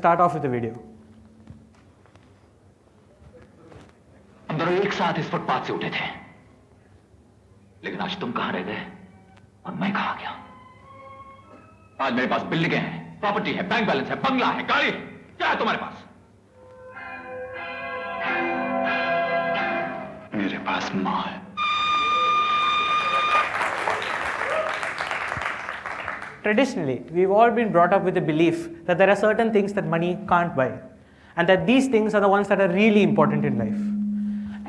start off with a video. हम दोनों एक साथ इस फुटपाथ से उठे थे, लेकिन आज तुम कहां रह गए और मैं कहां गया? आज मेरे पास बिल्डिंगें हैं, प्रॉपर्टी है, बैंक बैलेंस है, बंगला है, गाड़ी है। क्या है तुम्हारे पास? मेरे पास मां है। Traditionally, we've all been brought up with the belief that there are certain things that money can't buy, and that these things are the ones that are really important in life.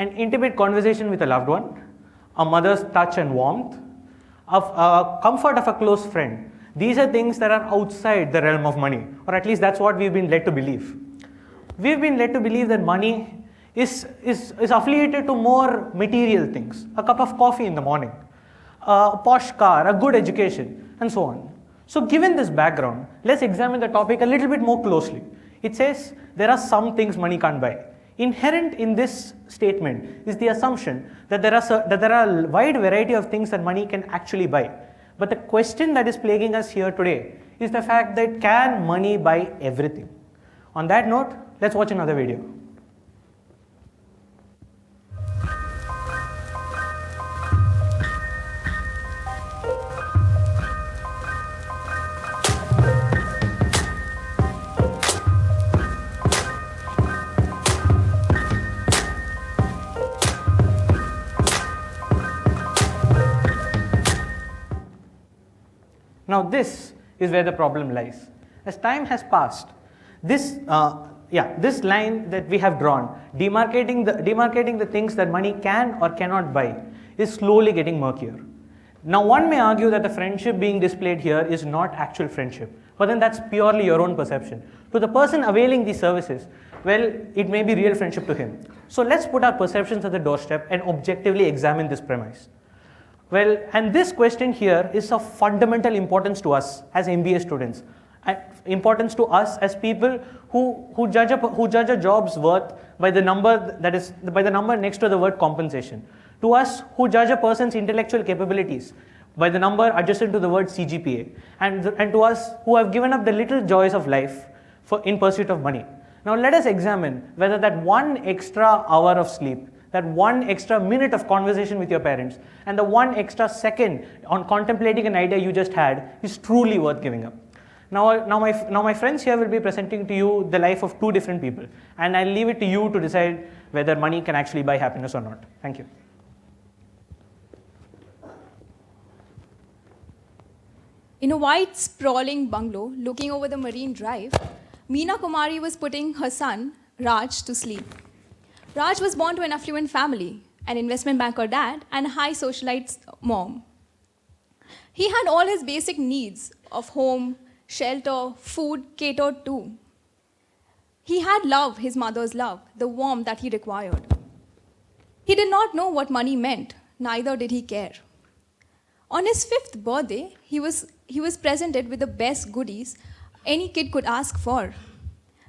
An intimate conversation with a loved one, a mother's touch and warmth, a comfort of a close friend. These are things that are outside the realm of money, or at least that's what we've been led to believe. We've been led to believe that money is affiliated to more material things, a cup of coffee in the morning, a posh car, a good education, and so on. So given this background, let's examine the topic a little bit more closely. It says there are some things money can't buy. Inherent in this statement is the assumption that there are a wide variety of things that money can actually buy. But the question that is plaguing us here today is the fact that can money buy everything? On that note, let's watch another video. Now this is where the problem lies. As time has passed, this line that we have drawn, demarcating the things that money can or cannot buy, is slowly getting murkier. Now one may argue that the friendship being displayed here is not actual friendship, but then that's purely your own perception. To the person availing these services, well, it may be real friendship to him. So let's put our perceptions at the doorstep and objectively examine this premise. Well, and this question here is of fundamental importance to us as MBA students, importance to us as people who judge a job's worth by the number next to the word compensation, to us who judge a person's intellectual capabilities by the number adjacent to the word CGPA, and to us who have given up the little joys of life in pursuit of money. Now let us examine whether that one extra hour of sleep, that one extra minute of conversation with your parents, and the one extra second on contemplating an idea you just had is truly worth giving up. Now my friends here will be presenting to you the life of two different people, and I'll leave it to you to decide whether money can actually buy happiness or not. Thank you. In a white, sprawling bungalow looking over the Marine Drive, Meena Kumari was putting her son, Raj, to sleep. Raj was born to an affluent family, an investment banker dad, and a high socialite mom. He had all his basic needs of home, shelter, food catered to. He had love, his mother's love, the warmth that he required. He did not know what money meant, neither did he care. On his 5th birthday, he was presented with the best goodies any kid could ask for.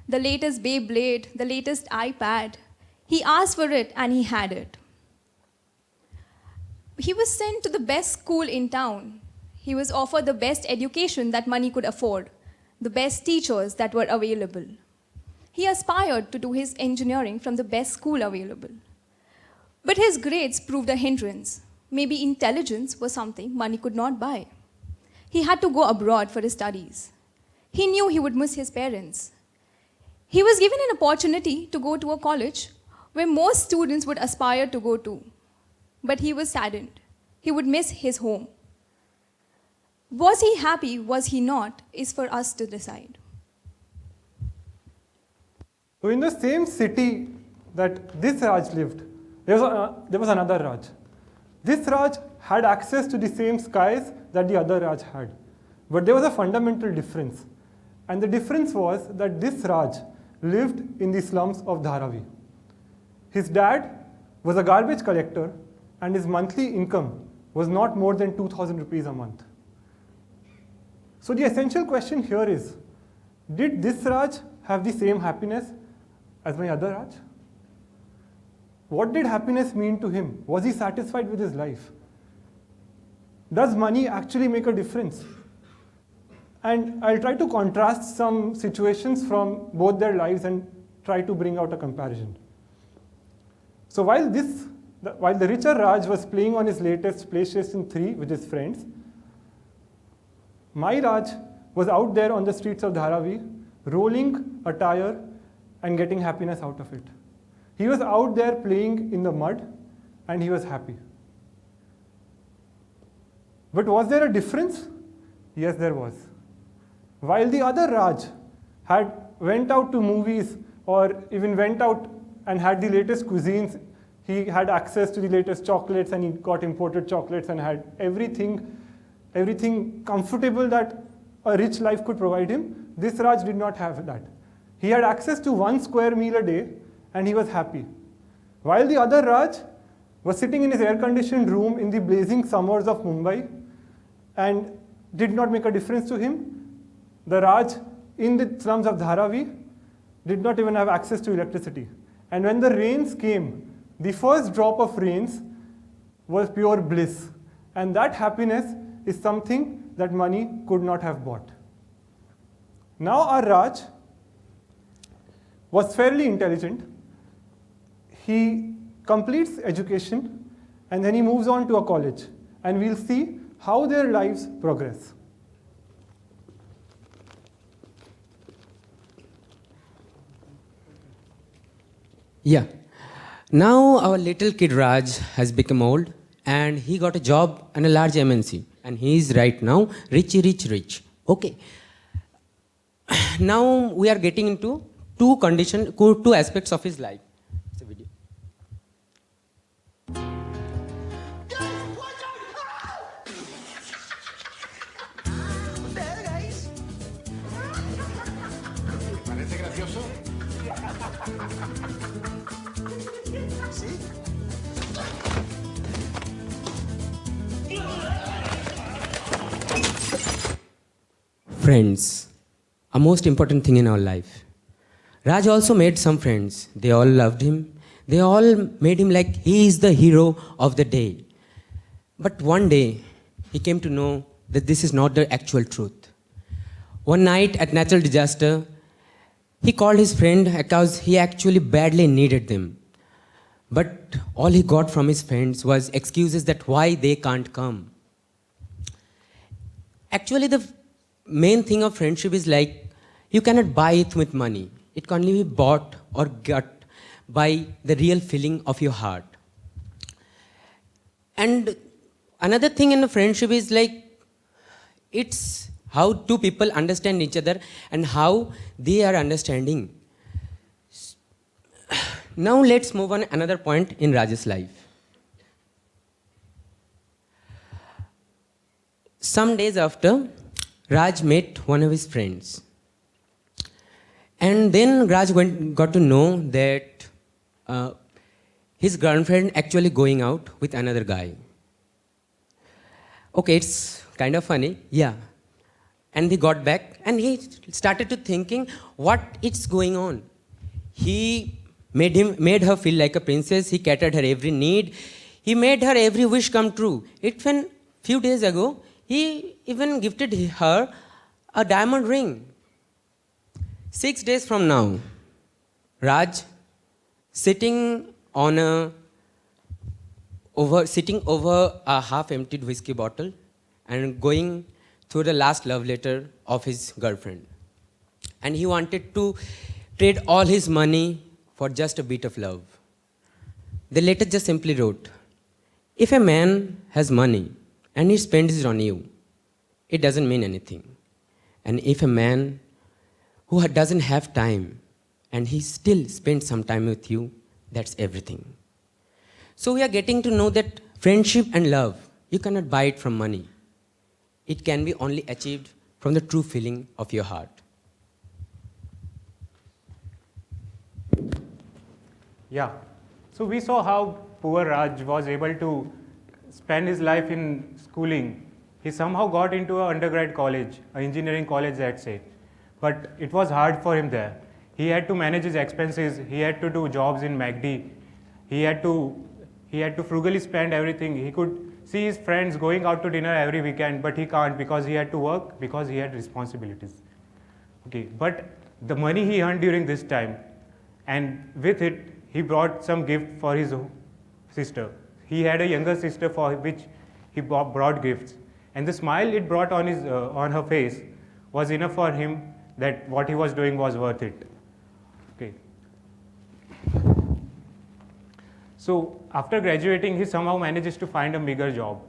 The latest Beyblade, the latest iPad. He asked for it and he had it. He was sent to the best school in town. He was offered the best education that money could afford, the best teachers that were available. He aspired to do his engineering from the best school available. But his grades proved a hindrance. Maybe intelligence was something money could not buy. He had to go abroad for his studies. He knew he would miss his parents. He was given an opportunity to go to a college where most students would aspire to go to. But he was saddened. He would miss his home. Was he happy, was he not, is for us to decide. So in the same city that this Raj lived, there was another Raj. This Raj had access to the same skies that the other Raj had. But there was a fundamental difference. And the difference was that this Raj lived in the slums of Dharavi. His dad was a garbage collector and his monthly income was not more than 2,000 rupees a month. So the essential question here is, did this Raj have the same happiness as my other Raj? What did happiness mean to him? Was he satisfied with his life? Does money actually make a difference? And I'll try to contrast some situations from both their lives and try to bring out a comparison. So while the richer Raj was playing on his latest PlayStation 3 with his friends, my Raj was out there on the streets of Dharavi, rolling a tire and getting happiness out of it. He was out there playing in the mud and he was happy. But was there a difference? Yes, there was. While the other Raj went out to movies or even went out and had the latest cuisines, he had access to the latest chocolates and he got imported chocolates and had everything comfortable that a rich life could provide him. This Raj did not have that. He had access to 1 square meal a day and he was happy. While the other Raj was sitting in his air-conditioned room in the blazing summers of Mumbai and did not make a difference to him, the Raj in the slums of Dharavi did not even have access to electricity. And when the rains came, the first drop of rains was pure bliss. And that happiness is something that money could not have bought. Now our Raj was fairly intelligent. He completes education and then he moves on to a college. And we'll see how their lives progress. Yeah. Now our little kid Raj has become old and he got a job in a large MNC and he is right now rich. Okay. Now we are getting into two aspects of his life. It's a video. ¿Parece gracioso? Friends, a most important thing in our life. Raj also made some friends. They all loved him. They all made him like he is the hero of the day. But one day, he came to know that this is not the actual truth. One night at natural disaster, he called his friend because he actually badly needed them. But all he got from his friends was excuses that why they can't come. Actually, the main thing of friendship is like you cannot buy it with money. It can only be bought or got by the real feeling of your heart. And another thing in a friendship is like it's how two people understand each other and how they are understanding. Now let's move on another point in Raj's life. Some days after, Raj met one of his friends. And then Raj got to know that his girlfriend actually going out with another guy. Okay, it's kind of funny, yeah. And he got back and he started to thinking what is going on. He made her feel like a princess. He catered her every need. He made her every wish come true. Even few days ago, he even gifted her a diamond ring. 6 days from now, Raj sitting over a half-emptied whiskey bottle and going through the last love letter of his girlfriend. And he wanted to trade all his money for just a bit of love. The letter just simply wrote, if a man has money and he spends it on you, it doesn't mean anything. And if a man who doesn't have time and he still spends some time with you, that's everything. So we are getting to know that friendship and love, you cannot buy it from money. It can be only achieved from the true feeling of your heart. Yeah. So we saw how poor Raj was able to spend his life in schooling. He somehow got into an undergrad college, an engineering college, let's say. But it was hard for him there. He had to manage his expenses. He had to do jobs in MACD. He had to frugally spend everything. He could see his friends going out to dinner every weekend, but he can't because he had to work, because he had responsibilities. Okay, but the money he earned during this time, and with it, he brought some gift for his sister. He had a younger sister for which he brought gifts, and the smile it brought on on her face was enough for him that what he was doing was worth it. Okay. So after graduating, he somehow manages to find a bigger job.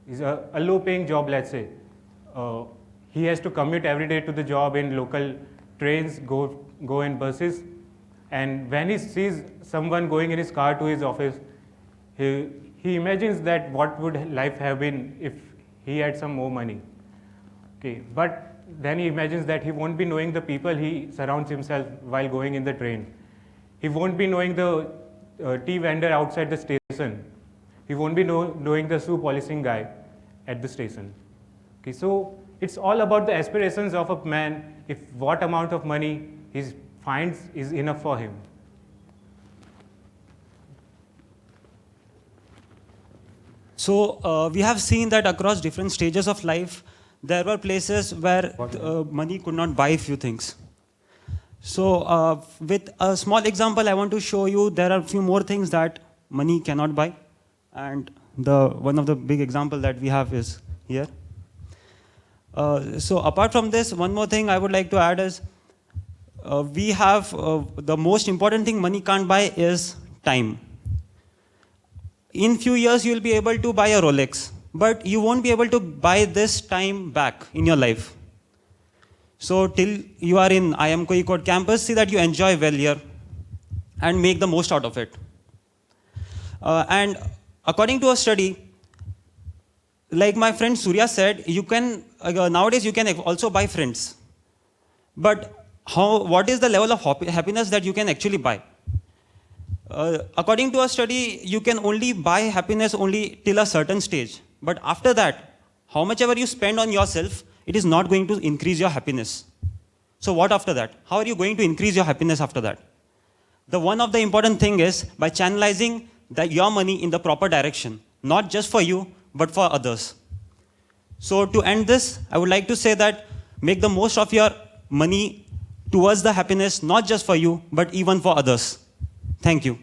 It's a low-paying job, let's say. He has to commute every day to the job in local trains, go in buses, and when he sees someone going in his car to his office, he imagines that what would life have been if he had some more money. Okay, but then he imagines that he won't be knowing the people he surrounds himself while going in the train. He won't be knowing the tea vendor outside the station. He won't be knowing the shoe polishing guy at the station. Okay, so it's all about the aspirations of a man, if what amount of money he finds is enough for him. So we have seen that across different stages of life, there were places where money could not buy few things. So with a small example, I want to show you there are a few more things that money cannot buy. And one of the big example that we have is here. So apart from this, one more thing I would like to add is we have the most important thing money can't buy is time. In few years, you will be able to buy a Rolex, but you won't be able to buy this time back in your life. So till you are in IIM Kozhikode campus, see that you enjoy well here and make the most out of it. And according to a study, like my friend Surya said, you can nowadays you can also buy friends. But what is the level of happiness that you can actually buy? According to a study, you can only buy happiness only till a certain stage. But after that, how much ever you spend on yourself, it is not going to increase your happiness. So what after that? How are you going to increase your happiness after that? The one of the important thing is by channelizing your money in the proper direction, not just for you, but for others. So to end this, I would like to say that make the most of your money towards the happiness, not just for you, but even for others. Thank you.